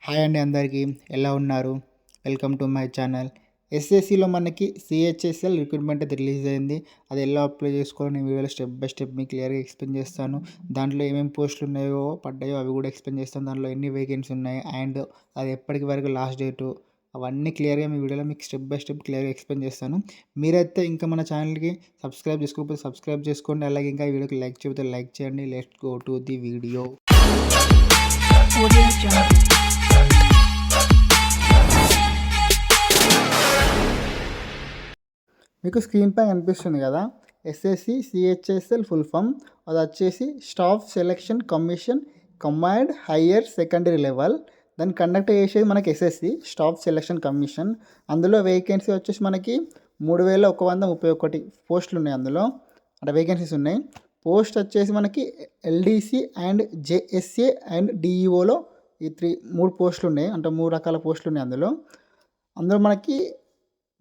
Hi అండి అందరికీ ఎలా ఉన్నారు? Welcome to my channel. ఎస్ఎస్సిలో మనకి సిహెచ్ఎస్ఎల్ రిక్రూట్మెంట్ అయితే రిలీజ్ అయింది. అది ఎలా అప్లై చేసుకోవాలో నేను వీడియోలో స్టెప్ బై స్టెప్ మీకు క్లియర్గా ఎక్స్ప్లెయిన్ చేస్తాను. దాంట్లో ఏమేమి పోస్టులు ఉన్నాయో పడ్డాయో అవి కూడా ఎక్స్ప్లెయిన్ చేస్తాను. దాంట్లో ఎన్ని వేకెన్సీ ఉన్నాయి అండ్ అది ఎప్పటికి వరకు లాస్ట్ డేటు అవన్నీ క్లియర్గా మీ వీడియోలో మీకు స్టెప్ బై స్టెప్ క్లియర్గా ఎక్స్ప్లెయిన్ చేస్తాను. మీరైతే ఇంకా మన ఛానల్కి సబ్స్క్రైబ్ చేసుకోకపోతే సబ్స్క్రైబ్ చేసుకోండి. అలాగే ఇంకా ఈ వీడియోకి లైక్ చేయకపోతే లైక్ చేయండి. Let's go to the video. మీకు స్క్రీన్ పై కనిపిస్తుంది కదా, ఎస్ఎస్సి సిహెచ్ఎస్ఎల్ ఫుల్ ఫామ్. అది వచ్చేసి staff selection commission combined higher secondary level. దాన్ని కండక్ట్ చేసేది మనకి ఎస్ఎస్సి స్టాఫ్ సెలక్షన్ కమిషన్. అందులో వేకెన్సీ వచ్చేసి మనకి 3131 పోస్టులు ఉన్నాయి. అందులో అంటే వేకెన్సీస్ ఉన్నాయి. పోస్ట్ వచ్చేసి మనకి ఎల్డీసీ అండ్ జేఎస్ఏ అండ్ డిఈఓలో ఈ మూడు పోస్టులు ఉన్నాయి. అంటే 3 రకాల పోస్టులు ఉన్నాయి అందులో మనకి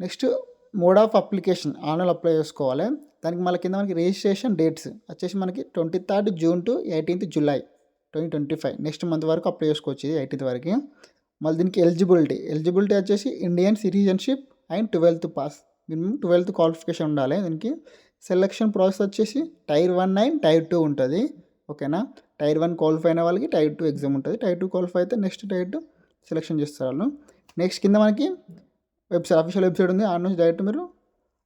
next mode of application online apply చేసుకోవాలి. దానికి మళ్ళీ కింద మనకి రిజిస్ట్రేషన్ డేట్స్ వచ్చేసి మనకి 23rd June to 18th July 2025 next month వరకు అప్లై చేసుకోవచ్చు. ఇది 18th వరకు. మళ్ళీ దీనికి ఎలిజిబిలిటీ వచ్చేసి Indian citizenship and 12th pass, minimum 12th qualification ఉండాలి. దీనికి సెలక్షన్ ప్రాసెస్ వచ్చేసి టైర్ 1 అండ్ టైర్ 2 ఉంటుంది. ఓకేనా, టైర్ 1 క్వాలిఫై అయిన వాళ్ళకి టైర్ 2 ఎగ్జామ్ ఉంటుంది. టైర్ 2 క్వాలిఫై అయితే నెక్స్ట్ టైర్ 2 సెలెక్షన్ చేస్తారు వాళ్ళు. నెక్స్ట్ కింద మనకి అఫీషియల్ వెబ్సైట్ ఉంది, ఆ నుంచి డైరెక్ట్ మీరు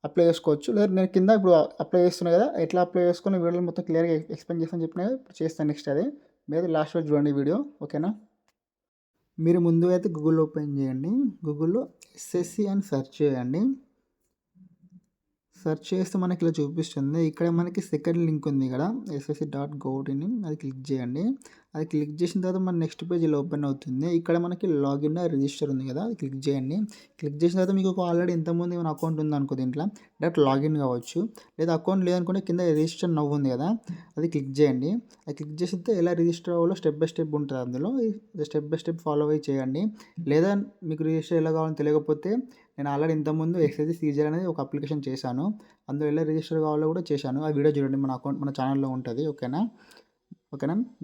అప్లై చేసుకోవచ్చు. లేదా నేను కింద ఇప్పుడు అప్లై చేస్తున్నా కదా, ఎట్లా అప్లై చేసుకుని వీడియోలో మొత్తం క్లియర్గా ఎక్స్ప్లెయిన్ చేస్తాను చెప్పిన కదా, ఇప్పుడు చేస్తాను. నెక్స్ట్ అదే మీరు లాస్ట్ వరకు చూడండి వీడియో. ఓకేనా, మీరు ముందుగా అయితే గూగుల్ ఓపెన్ చేయండి. గూగుల్లో ఎస్ఎస్సి అని సెర్చ్ చేయండి. సెర్చ్ చేస్తే మనకి ఇలా చూపిస్తుంది. ఇక్కడ మనకి సెకండ్ లింక్ ఉంది ఇక్కడ ssc.gov.in, అది క్లిక్ చేయండి. అది క్లిక్ చేసిన తర్వాత మన నెక్స్ట్ పేజ్ ఇలా ఓపెన్ అవుతుంది. ఇక్కడ మనకి లాగిన్ రిజిస్టర్ ఉంది కదా, అది క్లిక్ చేయండి. క్లిక్ చేసిన తర్వాత మీకు ఆల్రెడీ ఇంతకుముందు ఏమైనా అకౌంట్ ఉందనుకో దీంట్లో డైరెక్ట్ లాగిన్ కావచ్చు. లేదా అకౌంట్ లేదనుకుంటే కింద రిజిస్టర్ నవ్వు ఉంది కదా, అది క్లిక్ చేయండి. అది క్లిక్ చేస్తే ఎలా రిజిస్టర్ అవ్వాలో స్టెప్ బై స్టెప్ ఉంటుంది. అందులో స్టెప్ బై స్టెప్ ఫాలో అయ్యి చేయండి. లేదా మీకు రిజిస్టర్ ఎలా కావాలని తెలియకపోతే నేను ఆల్రెడీ ఇంతకుముందు ఎస్ఎస్సి సీజర్ అనేది ఒక అప్లికేషన్ చేశాను. అందులో ఎలా రిజిస్టర్ కావాలో కూడా చేశాను. ఆ వీడియో చూడండి, మన ఛానల్లో ఉంటుంది. ఓకేనా,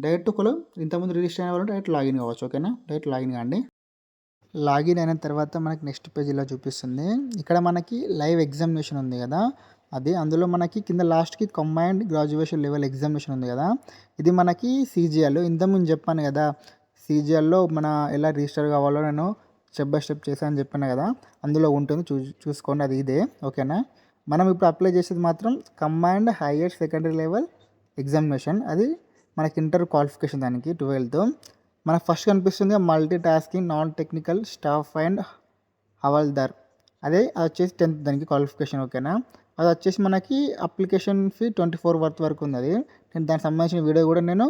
డైరెక్ట్ ఒకవేళ ఇంతకుముందు రిజిస్టర్ అయిన వాళ్ళు డైరెక్ట్ లాగిన్ కావచ్చు. ఓకేనా, డైరెక్ట్ లాగిన్ కాండి. లాగిన్ అయిన తర్వాత మనకి నెక్స్ట్ పేజ్ ఇలా చూపిస్తుంది. ఇక్కడ మనకి లైవ్ ఎగ్జామినేషన్ ఉంది కదా, అది అందులో మనకి కింద లాస్ట్కి కంబైన్డ్ గ్రాడ్యుయేషన్ లెవెల్ ఎగ్జామినేషన్ ఉంది కదా, ఇది మనకి సీజీఎల్. ఇంతకుముందు చెప్పాను కదా, సీజీఎల్లో మన ఎలా రిజిస్టర్ కావాలో నేను స్టెప్ బై స్టెప్ చేశాను చెప్పాను కదా, అందులో ఉంటుంది. చూసుకోండి, అది ఇదే. ఓకేనా, మనం ఇప్పుడు అప్లై చేసేది మాత్రం combined higher secondary level examination. అది మనకి ఇంటర్ క్వాలిఫికేషన్. దానికి 12th మనకు ఫస్ట్ కనిపిస్తుంది multi tasking non technical staff and havaldar. అది వచ్చేసి 10th దానికి క్వాలిఫికేషన్. ఓకేనా, అది వచ్చేసి మనకి అప్లికేషన్ ఫీ 24 వరకు ఉంది. అది నేను దానికి సంబంధించిన వీడియో కూడా నేను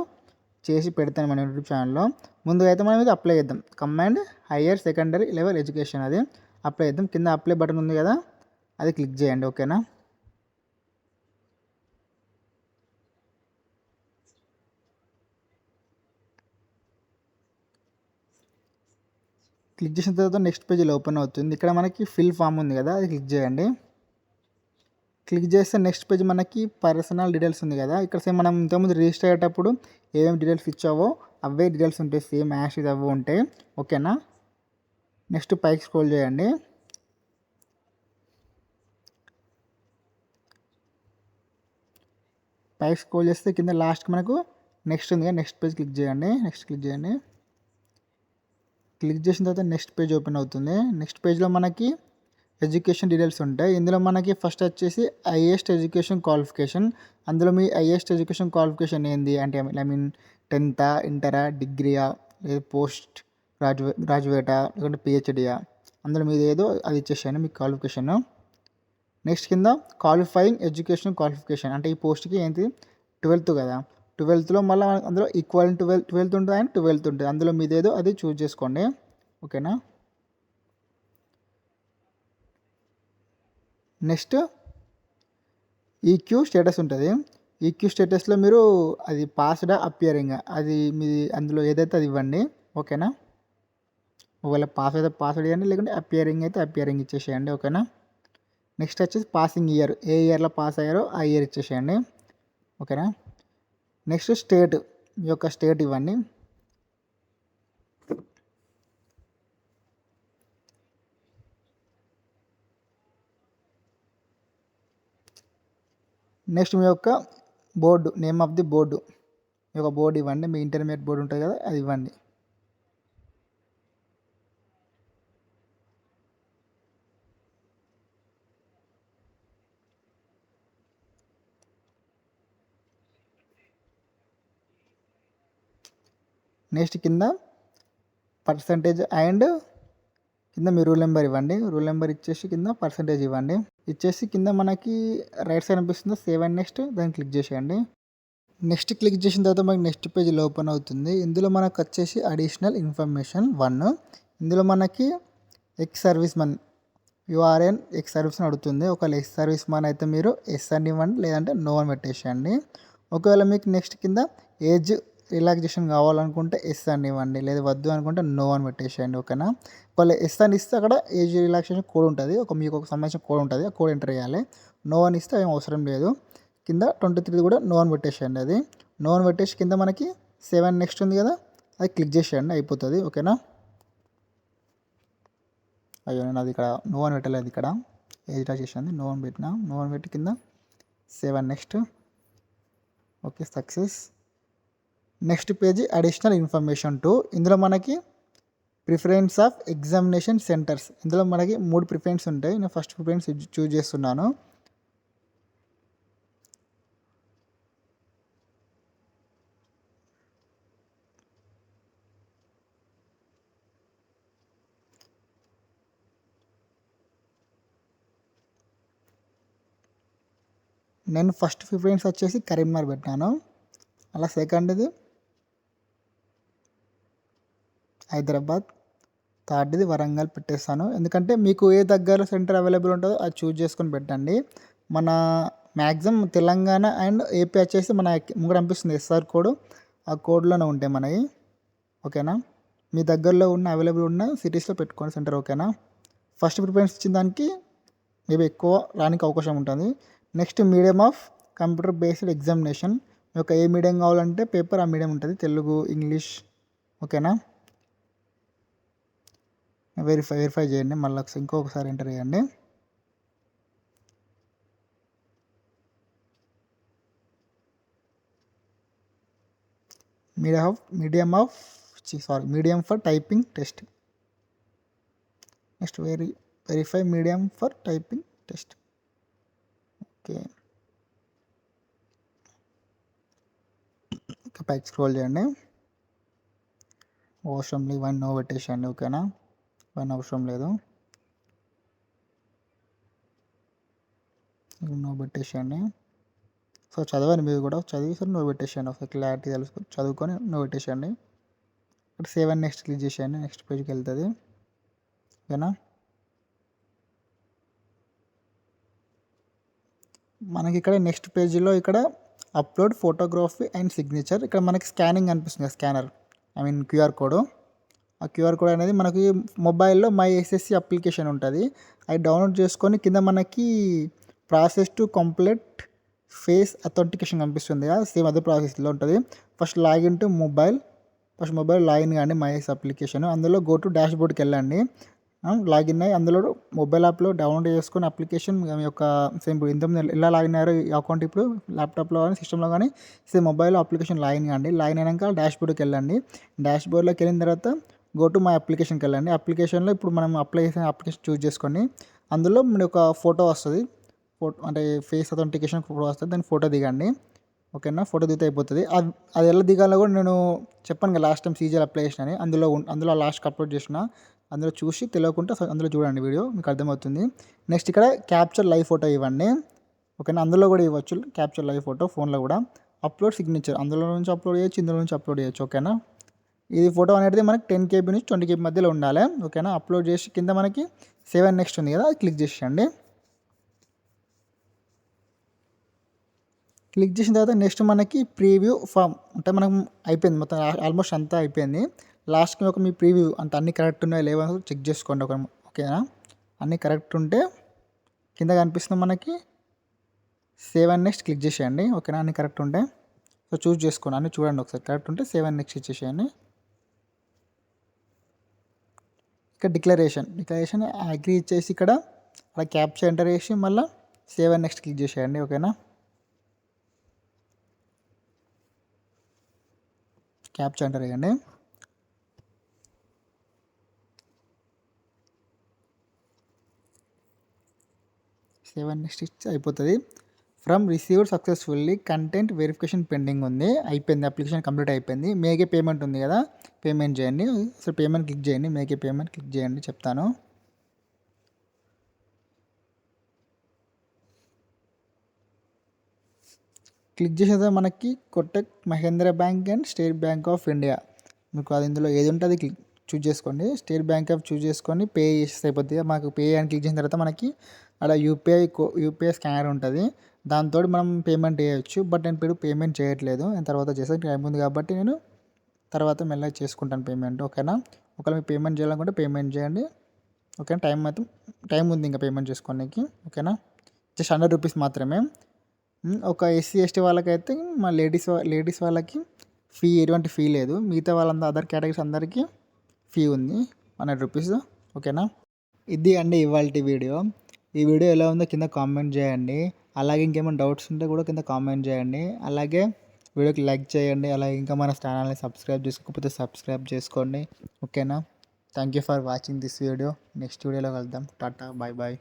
చేసి పెడతాను మన యూట్యూబ్ ఛానల్లో. ముందుగా అయితే మనం ఇది అప్లై చేద్దాం. Combined higher secondary level education, అది అప్లై చేద్దాం. కింద అప్లై బటన్ ఉంది కదా, అది క్లిక్ చేయండి. ఓకేనా, క్లిక్ చేసిన తర్వాత నెక్స్ట్ పేజ్ ఇలా ఓపెన్ అవుతుంది. ఇక్కడ మనకి ఫిల్ ఫామ్ ఉంది కదా, అది క్లిక్ చేయండి. క్లిక్ చేస్తే నెక్స్ట్ పేజ్ మనకి పర్సనల్ డీటెయిల్స్ ఉంది కదా, ఇక్కడ సేమ్ మనం ఇంతకుముందు రిజిస్టర్ అయ్యేటప్పుడు ఏమేమి డీటెయిల్స్ ఇచ్చావో అవే డీటెయిల్స్ ఉంటాయి, సేమ్ యాష్ ఇది అవి ఉంటాయి. ఓకేనా, నెక్స్ట్ పైకి స్క్రోల్ చేయండి. పైకి స్క్రోల్ చేస్తే కింద లాస్ట్కి మనకు నెక్స్ట్ ఉంది కదా, నెక్స్ట్ పేజ్ క్లిక్ చేయండి. నెక్స్ట్ క్లిక్ చేయండి. క్లిక్ చేసిన తర్వాత నెక్స్ట్ పేజ్ ఓపెన్ అవుతుంది. నెక్స్ట్ పేజ్లో మనకి ఎడ్యుకేషన్ డీటెయిల్స్ ఉంటాయి. ఇందులో మనకి ఫస్ట్ వచ్చేసి హైయెస్ట్ ఎడ్యుకేషన్ క్వాలిఫికేషన్. అందులో మీ హైయెస్ట్ ఎడ్యుకేషన్ క్వాలిఫికేషన్ ఏంది అంటే ఐ మీన్ 10th, ఇంటరా, డిగ్రీయా, లేదా పోస్ట్ గ్రాడ్యుయేటా, లేకుంటే పిహెచ్డియా, అందులో మీది ఏదో అది ఇచ్చేసాను మీకు క్వాలిఫికేషన్. నెక్స్ట్ కింద క్వాలిఫైయింగ్ ఎడ్యుకేషన్ క్వాలిఫికేషన్ అంటే ఈ పోస్ట్కి ఏంటి 12th కదా, 12thలో మళ్ళీ అందులో ఈక్వల్ 12th ఉంటుంది అండ్ 12th ఉంటుంది. అందులో మీది ఏదో అది చూజ్ చేసుకోండి. ఓకేనా, నెక్స్ట్ ఈక్యూ స్టేటస్ ఉంటుంది. ఈక్యూ స్టేటస్లో మీరు అది పాస్డా అపియరింగ్, అది మీది అందులో ఏదైతే అది ఇవ్వండి. ఓకేనా, ఒకవేళ పాస్ అయితే పాస్వర్డ్ ఇవ్వండి, లేకుంటే అపియరింగ్ అయితే అపియరింగ్ ఇచ్చేసేయండి. ఓకేనా, నెక్స్ట్ వచ్చేసి పాసింగ్ ఇయర్, ఏ ఇయర్లో పాస్ అయ్యారో ఆ ఇయర్ ఇచ్చేసేయండి. ఓకేనా, నెక్స్ట్ స్టేట్, మీ యొక్క స్టేట్ ఇవ్వండి. నెక్స్ట్ మీ యొక్క board, name of the board, మీ యొక్క బోర్డు ఇవ్వండి. మీ ఇంటర్మీడియట్ బోర్డు ఉంటుంది కదా, అది ఇవ్వండి. నెక్స్ట్ కింద పర్సంటేజ్ అండ్ కింద మీ రూల్ నెంబర్ ఇవ్వండి. రూల్ నెంబర్ ఇచ్చేసి కింద పర్సంటేజ్ ఇవ్వండి. ఇచ్చేసి కింద మనకి రైట్ సైడ్ అనిపిస్తుంది సేవ్ అండ్ నెక్స్ట్, దాన్ని క్లిక్ చేసేయండి. నెక్స్ట్ క్లిక్ చేసిన తర్వాత మనకి నెక్స్ట్ పేజీలో ఓపెన్ అవుతుంది. ఇందులో మనకు వచ్చేసి అడిషనల్ ఇన్ఫర్మేషన్ 1. ఇందులో మనకి ex service Mann, URN ex service అని అడుగుతుంది. ఒకవేళ ఎక్స్ సర్వీస్ మన్ అయితే మీరు ఎస్ అని ఇవ్వండి, లేదంటే నో అని పెట్టేసేయండి. ఒకవేళ మీకు నెక్స్ట్ కింద ఏజ్ రిలాక్సేషన్ కావాలనుకుంటే ఎస్ అని ఇవ్వండి, లేదా వద్దు అనుకుంటే నో అని పెట్టేసేయండి. ఓకేనా. ఒకవేళ ఎస్ అని ఇస్తే అక్కడ ఏజ్ రిలాక్సేషన్ కోడ్ ఉంటుంది, మీకు ఒక సంబంధించిన కోడ్ ఉంటుంది, ఆ కోడ్ ఎంటర్ చేయాలి. నో అని ఇస్తే ఏం అవసరం లేదు. కింద 23 కూడా నో అని పెట్టేసేయండి. అది నో అని పెట్టేసి కింద మనకి 7 నెక్స్ట్ ఉంది కదా, అది క్లిక్ చేసేయండి, అయిపోతుంది. ఓకేనా. అయ్యో నేను అది ఇక్కడ నో అని పెట్టలేదు, ఇక్కడ ఏజ్ చేసింది నో అని పెట్టిన. నో అని పెట్టి కింద 7 next. Okay, success. Next page additional information 2. ఇందులో మనకి ప్రిఫరెన్స్ ఆఫ్ ఎగ్జామినేషన్ సెంటర్స్. ఇందులో మనకి 3 ప్రిఫరెన్స్ ఉంటాయి. నేను ఫస్ట్ ప్రిఫరెన్స్ చూజ్ చేస్తున్నాను. నేను ఫస్ట్ ప్రిఫరెన్స్ వచ్చేసి కరీంనగర్ పెట్టాను. అలా సెకండ్ది హైదరాబాద్, థర్డ్ది వరంగల్ పెట్టేస్తాను. ఎందుకంటే మీకు ఏ దగ్గర సెంటర్ అవైలబుల్ ఉంటుందో అది చూజ్ చేసుకొని పెట్టండి. మన మ్యాక్సిమం తెలంగాణ అండ్ ఏపీ వచ్చేసి మన ముంగడ అనిపిస్తుంది ఎస్ఆర్ కోడ్, ఆ కోడ్లోనే ఉంటాయి మనవి. ఓకేనా. మీ దగ్గరలో ఉన్న అవైలబుల్ ఉన్న సిటీస్లో పెట్టుకోండి సెంటర్. ఓకేనా. ఫస్ట్ ప్రిఫరెన్స్ ఇచ్చిన దానికి మేబీ ఎక్కువ రానికి అవకాశం ఉంటుంది. Next medium of computer based examination. మీ యొక్క ఏ మీడియం కావాలంటే పేపర్ ఆ మీడియం ఉంటుంది, తెలుగు, ఇంగ్లీష్. ఓకేనా. వెరిఫై చేయండి, మళ్ళీ ఇంకొకసారి ఎంటర్ చేయండి. Medium for typing test. Next verify medium for typing test. Okay, ఇంకా పైకి స్క్రోల్ చేయండి. అవసరం లేదు, ఇవన్నీ నో పెట్టేసేయండి. ఓకేనా. ఇవన్నీ అవసరం లేదు, నో పెట్టేసేయండి. సో చదవండి, మీరు కూడా చదివి సరే నో పెట్టేసేయండి. ఒకసారి క్లారిటీ చదువుకొని నో పెట్టేసేయండి. ఇక్కడ 7 నెక్స్ట్ క్లిక్ చేసేయండి, నెక్స్ట్ పేజ్కి వెళ్తుంది. ఓకేనా. మనకి ఇక్కడ నెక్స్ట్ పేజీలో ఇక్కడ అప్లోడ్ ఫోటోగ్రఫీ అండ్ సిగ్నేచర్. ఇక్కడ మనకి స్కానింగ్ అనిపిస్తుంది, స్కానర్, క్యూఆర్ కోడ్. ఆ క్యూఆర్ కోడ్ అనేది మనకి మొబైల్లో మై ఎస్ఎస్సి అప్లికేషన్ ఉంటుంది, అది డౌన్లోడ్ చేసుకొని కింద మనకి process to complete face authentication కనిపిస్తుంది కదా, సేమ్ అదే ప్రాసెస్లో ఉంటుంది. First login to mobile login కానీ మై ఎస్ అప్లికేషన్, అందులో గో టు డాష్ బోర్డ్కి వెళ్ళండి. లాగిన్ అయ్యి అందులో మొబైల్ యాప్లో డౌన్లోడ్ చేసుకుని అప్లికేషన్ మీ యొక్క సేమ్ ఇంతకుముందు ఎలా లాగిన్ అయ్యారో ఈ అకౌంట్ ఇప్పుడు ల్యాప్టాప్లో కానీ సిస్టంలో కానీ సేమ్ మొబైల్లో అప్లికేషన్ లాగిన్ కాండి. లాగిన్ అయినాక డాష్ బోర్డ్కి వెళ్ళండి. డాష్ బోర్డ్లోకి వెళ్ళిన తర్వాత గో టు మై అప్లికేషన్కి వెళ్ళండి. అప్లికేషన్లో ఇప్పుడు మనం అప్లై చేసిన అప్లికేషన్ చూస్ చేసుకోండి. అందులో మీ ఒక ఫోటో వస్తుంది, అంటే ఫేస్ అథెంటికేషన్ ఫోటో వస్తుంది, దాన్ని ఫోటో దిగండి. ఓకేనా. ఫోటో దిగితే అయిపోతుంది. అది ఎలా దిగాలో కూడా నేను చెప్పాను కదా లాస్ట్ టైం సీజీఎల్ అప్లై చేసిన అని, అందులో లాస్ట్కి అప్లోడ్ చేసిన, అందులో చూసి తెలియకుండా అందులో చూడండి వీడియో, మీకు అర్థమవుతుంది. నెక్స్ట్ ఇక్కడ క్యాప్చర్ లైవ్ ఫోటో ఇవ్వండి. ఓకేనా. అందులో కూడా ఇవ్వచ్చు క్యాప్చర్ లైవ్ ఫోటో, ఫోన్లో కూడా. అప్లోడ్ సిగ్నేచర్, అందులో నుంచి అప్లోడ్ చేయొచ్చు, ఇందులో నుంచి అప్లోడ్ చేయొచ్చు. ఓకేనా. ఇది ఫోటో అనేది మనకి 10 KB నుంచి 20 KB మధ్యలో ఉండాలి. ఓకేనా. అప్లోడ్ చేసి కింద మనకి 7 నెక్స్ట్ ఉంది కదా, అది క్లిక్ చేసేయండి. క్లిక్ చేసిన తర్వాత నెక్స్ట్ మనకి ప్రీవ్యూ ఫామ్, అంటే మనం అయిపోయింది మొత్తం, ఆల్మోస్ట్ అంతా అయిపోయింది. లాస్ట్కి ఒక మీ ప్రీవ్యూ అంత అన్నీ కరెక్ట్ ఉన్నాయో లేవో చెక్ చేసుకోండి. ఓకేనా. అన్నీ కరెక్ట్ ఉంటే కింద కనిపిస్తుంది మనకి 7 నెక్స్ట్ క్లిక్ చేసేయండి. ఓకేనా. అన్నీ కరెక్ట్ ఉంటే సో చూస్ చేసుకోండి, అన్నీ చూడండి ఒకసారి, కరెక్ట్ ఉంటే 7 నెక్స్ట్ ఇచ్చేసేయండి. ఇక్కడ డిక్లరేషన్ అగ్రీ ఇచ్చేసి ఇక్కడ క్యాప్చర్ ఎంటర్ చేసి మళ్ళీ 7 నెక్స్ట్ క్లిక్ చేసేయండి. ఓకేనా. క్యాప్చా ఎంటర్ చేయండి. నెక్స్ట్ ఇచ్చి అయిపోతుంది. From received successfully content verification pending ఉంది. అయిపోయింది, అప్లికేషన్ కంప్లీట్ అయిపోయింది. మేకే పేమెంట్ ఉంది కదా, పేమెంట్ చేయండి. సో పేమెంట్ క్లిక్ చేయండి, మేకే పేమెంట్ క్లిక్ చేయండి, చెప్తాను. క్లిక్ చేసిన తర్వాత మనకి Kotak Mahindra bank and state bank of India, మీకు అది ఇందులో ఏది ఉంటే అది క్లిక్ చూజ్ చేసుకోండి. స్టేట్ బ్యాంక్ ఆఫ్ చూజ్ చేసుకొని పే చేస్తే అయిపోతుంది. మాకు పే అని క్లిక్ చేసిన తర్వాత మనకి అలా యూపీఐ స్కానర్ ఉంటుంది, దాంతో మనం పేమెంట్ చేయొచ్చు. బట్ నేను ఇప్పుడు పేమెంట్ చేయట్లేదు, నేను తర్వాత చేస్తే టైం ఉంది కాబట్టి నేను తర్వాత మెల్లగా చేసుకుంటాను పేమెంట్. ఓకేనా, ఒకవేళ మీరు పేమెంట్ చేయాలనుకుంటే పేమెంట్ చేయండి. ఓకేనా, టైం ఉంది ఇంకా పేమెంట్ చేసుకోడానికి. ఓకేనా, జస్ట్ 100 రూపీస్ మాత్రమే. ఒక ఎస్సీ ఎస్టీ వాళ్ళకైతే మా లేడీస్ వాళ్ళకి ఎటువంటి ఫీ లేదు. మిగతా వాళ్ళందరూ అదర్ కేటగిరీస్ అందరికీ ఫీ ఉంది 100 రూపీస్. ఓకేనా, ఇది అండి ఇవాల్టి వీడియో. ఈ వీడియో ఎలా ఉందో కింద కామెంట్ చేయండి. అలాగే ఇంకేమైనా డౌట్స్ ఉంటే కూడా కింద కామెంట్ చేయండి. అలాగే వీడియోకి లైక్ చేయండి. అలాగే ఇంకా మన ఛానల్ని సబ్స్క్రైబ్ చేసుకోకపోతే సబ్స్క్రైబ్ చేసుకోండి. ఓకేనా, thank you for watching this video. Next వీడియోలో కలుద్దాం. Tata, bye bye.